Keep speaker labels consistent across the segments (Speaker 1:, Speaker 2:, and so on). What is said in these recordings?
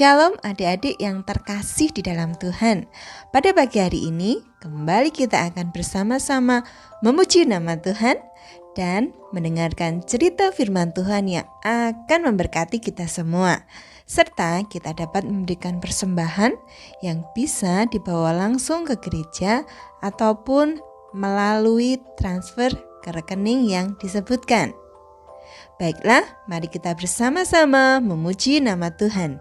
Speaker 1: Shalom adik-adik yang terkasih di dalam Tuhan. Pada pagi hari ini, kembali kita akan bersama-sama memuji nama Tuhan dan mendengarkan cerita firman Tuhan yang akan memberkati kita semua. Serta kita dapat memberikan persembahan yang bisa dibawa langsung ke gereja ataupun melalui transfer ke rekening yang disebutkan. Baiklah, mari kita bersama-sama memuji nama Tuhan.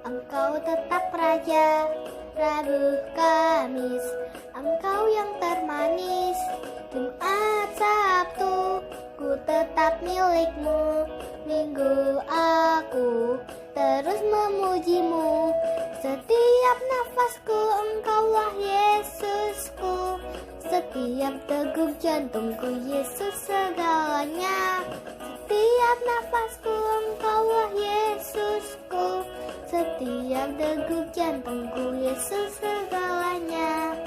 Speaker 2: Engkau tetap raja, Rabu, Kamis, engkau yang termanis. Jumat, Sabtu, ku tetap milikmu. Minggu aku terus memujimu. Setiap nafasku engkaulah Yesusku. Setiap degup jantungku Yesus segalanya. Setiap nafasku engkaulah Yesusku. Setiap degup jantungku Yesus segalanya.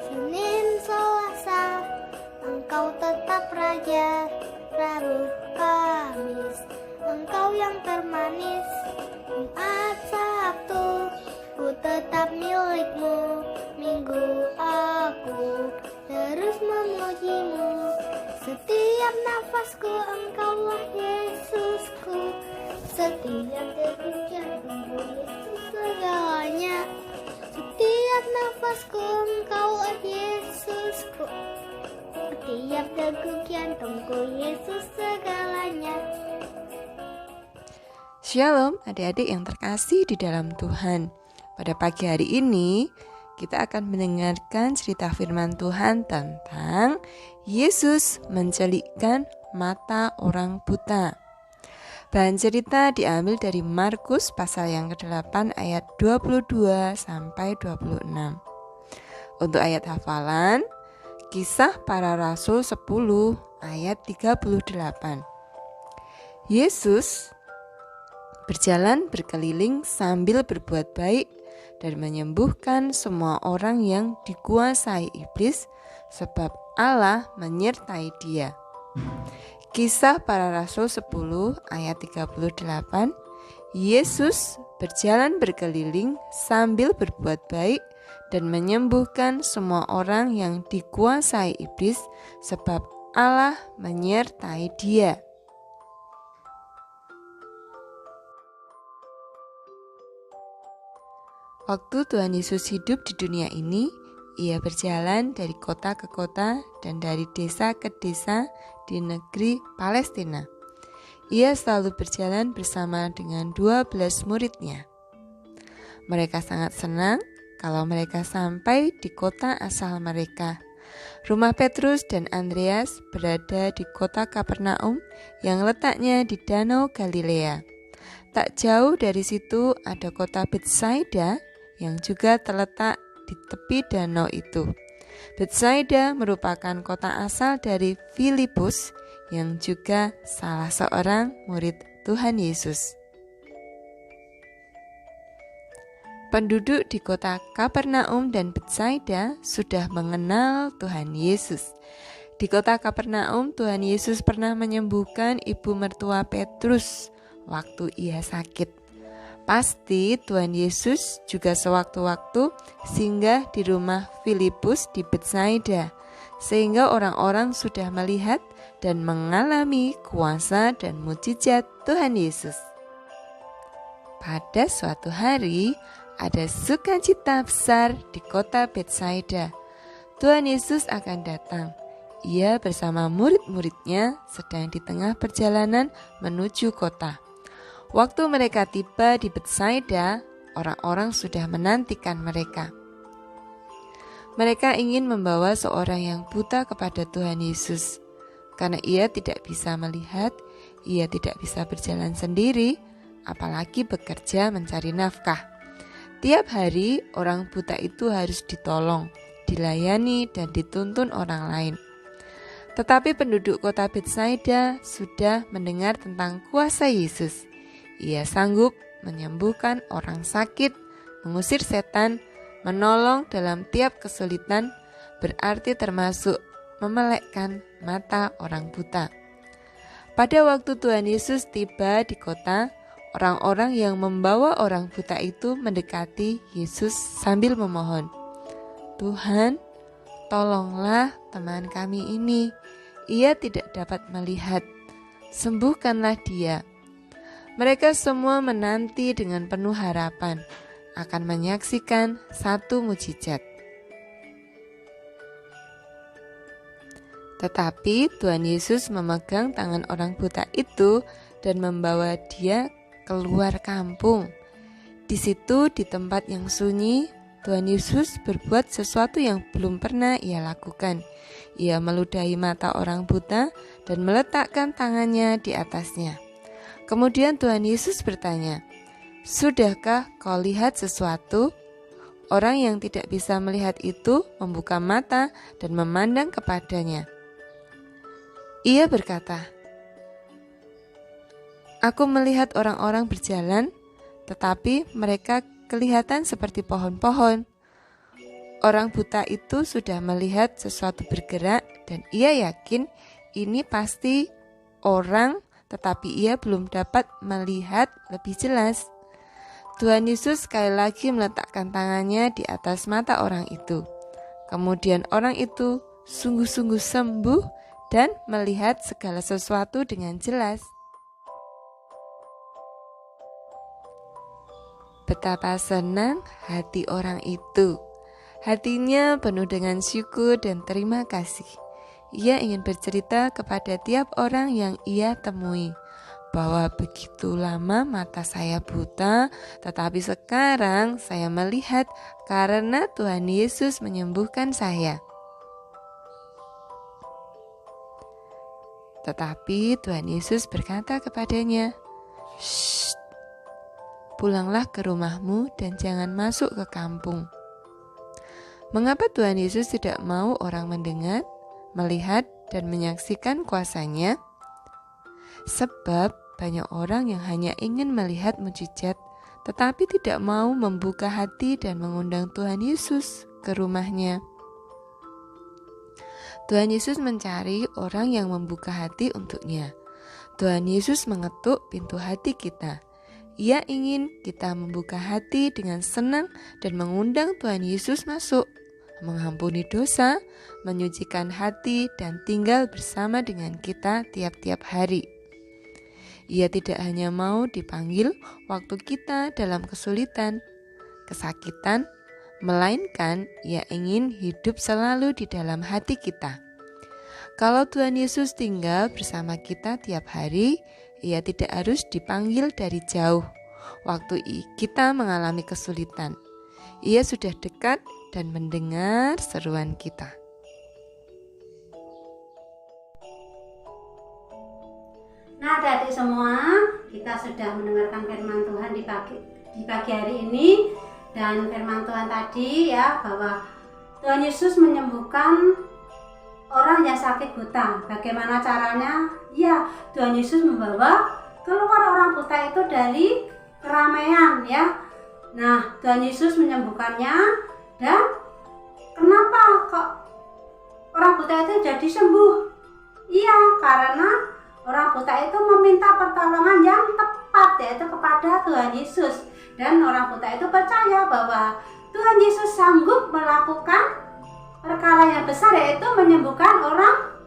Speaker 2: Senin, Selasa, engkau tetap raja. Rabu, Kamis, engkau yang termanis. Jumat, Sabtu, ku tetap milikmu. Minggu aku terus memujimu. Setiap nafasku engkaulah Yesusku. Setiap degup jantungku Yesus segalanya. Setiap nafasku engkaulah Yesusku. Setiap degup jantungku Yesus segalanya.
Speaker 1: Shalom adik-adik yang terkasih di dalam Tuhan. Pada pagi hari ini kita akan mendengarkan cerita firman Tuhan tentang Yesus mencelikkan mata orang buta. Bahan cerita diambil dari Markus pasal yang ke-8 ayat 22 sampai 26. Untuk ayat hafalan, Kisah Para Rasul 10 ayat 38. Yesus berjalan berkeliling sambil berbuat baik dan menyembuhkan semua orang yang dikuasai iblis, sebab Allah menyertai dia. Kisah Para Rasul 10 ayat 38. Yesus berjalan berkeliling sambil berbuat baik dan menyembuhkan semua orang yang dikuasai iblis, sebab Allah menyertai dia. Waktu Tuhan Yesus hidup di dunia ini, Ia berjalan dari kota ke kota dan dari desa ke desa di negeri Palestina. Ia selalu berjalan bersama dengan 12 muridnya. Mereka sangat senang kalau mereka sampai di kota asal mereka. Rumah Petrus dan Andreas berada di kota Kapernaum yang letaknya di Danau Galilea. Tak jauh dari situ ada kota Betsaida yang juga terletak di tepi danau itu. Betsaida merupakan kota asal dari Filipus yang juga salah seorang murid Tuhan Yesus. Penduduk di kota Kapernaum dan Betsaida sudah mengenal Tuhan Yesus. Di kota Kapernaum, Tuhan Yesus pernah menyembuhkan ibu mertua Petrus waktu ia sakit. Pasti Tuhan Yesus juga sewaktu-waktu singgah di rumah Filipus di Betsaida, sehingga orang-orang sudah melihat dan mengalami kuasa dan mukjizat Tuhan Yesus. Pada suatu hari, ada sukacita besar di kota Betsaida. Tuhan Yesus akan datang. Ia bersama murid-muridnya sedang di tengah perjalanan menuju kota. Waktu mereka tiba di Betsaida, orang-orang sudah menantikan mereka. Mereka ingin membawa seorang yang buta kepada Tuhan Yesus. Karena ia tidak bisa melihat, ia tidak bisa berjalan sendiri, apalagi bekerja mencari nafkah. Tiap hari orang buta itu harus ditolong, dilayani, dan dituntun orang lain. Tetapi penduduk kota Betsaida sudah mendengar tentang kuasa Yesus. Ia sanggup menyembuhkan orang sakit, mengusir setan, menolong dalam tiap kesulitan, berarti termasuk memelekkan mata orang buta. Pada waktu Tuhan Yesus tiba di kota, orang-orang yang membawa orang buta itu mendekati Yesus sambil memohon, "Tuhan, tolonglah teman kami ini. Ia tidak dapat melihat. Sembuhkanlah dia." Mereka semua menanti dengan penuh harapan akan menyaksikan satu mukjizat. Tetapi Tuhan Yesus memegang tangan orang buta itu dan membawa dia keluar kampung. Di situ, di tempat yang sunyi, Tuhan Yesus berbuat sesuatu yang belum pernah ia lakukan. Ia meludahi mata orang buta dan meletakkan tangannya di atasnya. Kemudian Tuhan Yesus bertanya, "Sudahkah kau lihat sesuatu?" Orang yang tidak bisa melihat itu membuka mata dan memandang kepadanya. Ia berkata, "Aku melihat orang-orang berjalan, tetapi mereka kelihatan seperti pohon-pohon." Orang buta itu sudah melihat sesuatu bergerak dan ia yakin ini pasti orang, tetapi ia belum dapat melihat lebih jelas. Tuhan Yesus sekali lagi meletakkan tangannya di atas mata orang itu. Kemudian orang itu sungguh-sungguh sembuh dan melihat segala sesuatu dengan jelas. Betapa senang hati orang itu. Hatinya penuh dengan syukur dan terima kasih. Ia ingin bercerita kepada tiap orang yang ia temui bahwa begitu lama mata saya buta, tetapi sekarang saya melihat karena Tuhan Yesus menyembuhkan saya. Tetapi Tuhan Yesus berkata kepadanya, "Shh, pulanglah ke rumahmu dan jangan masuk ke kampung." Mengapa Tuhan Yesus tidak mau orang mendengar, melihat, dan menyaksikan kuasanya? Sebab banyak orang yang hanya ingin melihat mukjizat, tetapi tidak mau membuka hati dan mengundang Tuhan Yesus ke rumahnya. Tuhan Yesus mencari orang yang membuka hati untuknya. Tuhan Yesus mengetuk pintu hati kita. Ia ingin kita membuka hati dengan senang dan mengundang Tuhan Yesus masuk, mengampuni dosa, menyucikan hati, dan tinggal bersama dengan kita tiap-tiap hari. Ia tidak hanya mau dipanggil waktu kita dalam kesulitan, kesakitan, melainkan Ia ingin hidup selalu di dalam hati kita. Kalau Tuhan Yesus tinggal bersama kita tiap hari, Ia tidak harus dipanggil dari jauh. Waktu kita mengalami kesulitan, Ia sudah dekat dan mendengar seruan kita.
Speaker 3: Nah, adik-adik semua, kita sudah mendengarkan firman Tuhan di pagi hari ini. Dan firman Tuhan tadi ya, bahwa Tuhan Yesus menyembuhkan orang yang sakit buta. Bagaimana caranya? Ya, Tuhan Yesus membawa keluar orang buta itu dari keramaian ya. Nah, Tuhan Yesus menyembuhkannya. Dan kenapa kok orang buta itu jadi sembuh? Iya, karena orang buta itu meminta pertolongan yang tepat, yaitu kepada Tuhan Yesus. Dan orang buta itu percaya bahwa Tuhan Yesus sanggup melakukan perkara yang besar, yaitu menyembuhkan orang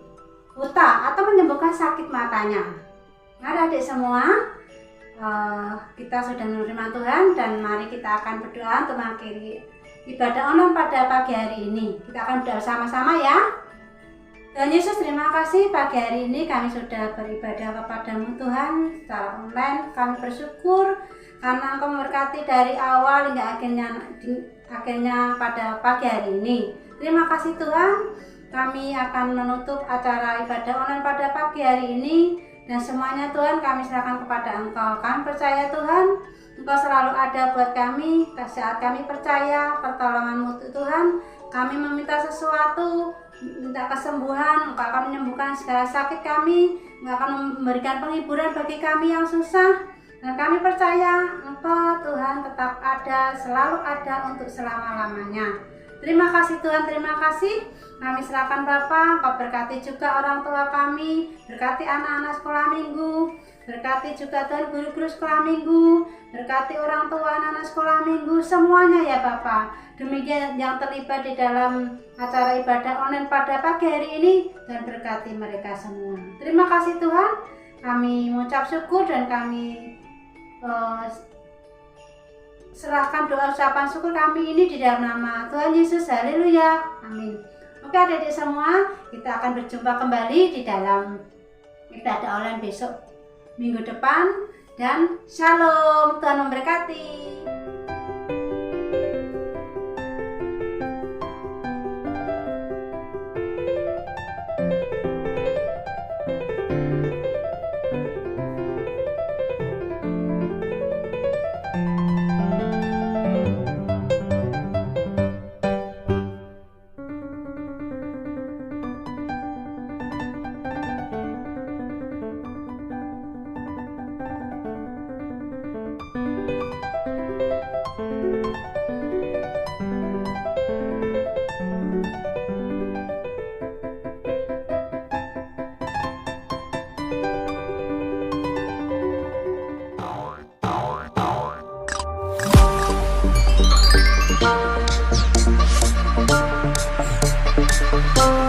Speaker 3: buta atau menyembuhkan sakit matanya. Nah, adik semua, kita sudah menerima Tuhan dan mari kita akan berdoa untuk mengakhiri ibadah online pada pagi hari ini. Kita akan berdoa sama-sama ya. Tuhan Yesus, terima kasih pagi hari ini kami sudah beribadah kepadamu Tuhan secara online. Kami bersyukur karena Engkau memberkati dari awal hingga akhirnya pada pagi hari ini. Terima kasih Tuhan, kami akan menutup acara ibadah online pada pagi hari ini Dan semuanya Tuhan kami serahkan kepada Engkau. Kami percaya Tuhan, Engkau selalu ada buat kami. Saat kami percaya pertolongan-Mu Tuhan, kami meminta sesuatu, minta kesembuhan, Engkau akan menyembuhkan segala sakit kami, Engkau akan memberikan penghiburan bagi kami yang susah. Dan kami percaya Engkau Tuhan tetap ada, selalu ada untuk selama-lamanya. Terima kasih Tuhan, terima kasih. Kami serahkan Bapa, Engkau berkati juga orang tua kami, berkati anak-anak sekolah minggu, berkati juga Tuhan guru-guru sekolah minggu, berkati orang tua anak-anak sekolah minggu, semuanya ya Bapa. Demikian yang terlibat di dalam acara ibadah online pada pagi hari ini, dan berkati mereka semua. Terima kasih Tuhan, kami mengucap syukur dan kami serahkan doa ucapan syukur kami ini di dalam nama Tuhan Yesus. Haleluya, amin. Oke adik-adik semua, kita akan berjumpa kembali di dalam ibadah online besok minggu depan, dan shalom, Tuhan memberkati.
Speaker 2: Thank you.